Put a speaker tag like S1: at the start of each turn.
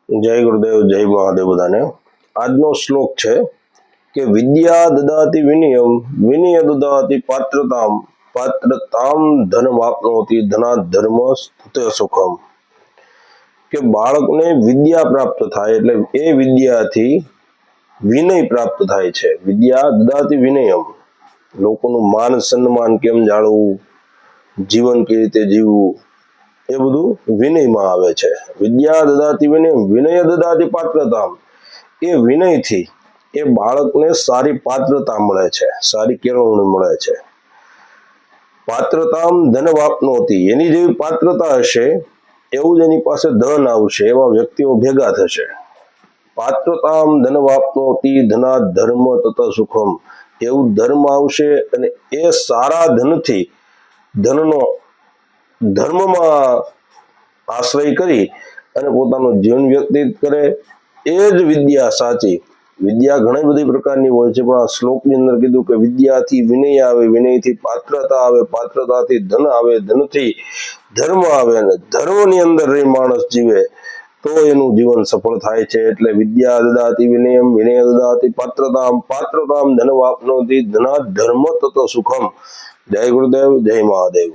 S1: જય ગુરુદેવ, જય મહાદેવ બધાને। આજનો શ્લોક છે કે વિદ્યા દદાતિ વિનયમ, વિનય દદાતિ પાત્રતામ, પાત્રતામ ધનમ આપનોતિ, ધનાત ધર્મ સ્થિત સુખમ। કે બાળકને વિદ્યા પ્રાપ્ત થાય એટલે એ વિદ્યાથી વિનય પ્રાપ્ત થાય છે। વિદ્યા દદાતિ વિનયમ, લોકોનું માન સન્માન કેમ જાળવવું, જીવન કેવી રીતે જીવવું, એ બધું વિનયમાં આવે છે। વિદ્યા દદાતિ વિનયમ, વિનય દદાતિ પાત્રતામ, એ વિનયથી એ બાળકને સારી પાત્રતા મળે છે, સારી કેળવણી મળે છે। પાત્રતામ ધન વાપનોતી, એની જેવી પાત્રતા હશે એવું જ એની પાસે ધન આવશે, એવા વ્યક્તિઓ ભેગા થશે। પાત્રતામ ધન વાપનોતી, ધનાત ધર્મ તત સુખમ, એવું ધર્મ આવશે અને એ સારા ધનથી ધનનો ધર્મમાં આશ્રય કરી અને પોતાનું જીવન વ્યતીત કરે। એ જ વિદ્યા સાચી। વિદ્યા ઘણી બધી પ્રકારની હોય છે, પણ આ શ્લોકની અંદર કીધું કે વિદ્યાથી વિનય આવે, વિનયથી પાત્રતા આવે, પાત્રતાથી ધન આવે, ધનથી ધર્મ આવે, અને ધર્મની અંદર રહી માણસ જીવે તો એનું જીવન સફળ થાય છે। એટલે વિદ્યા દદાતિ વિનયમ, વિનય દદાતિ પાત્રતામ, પાત્રતામ ધન વાપનોતિ, ધનાત ધર્મ તત સુખમ। જય ગુરુદેવ, જય મહાદેવ।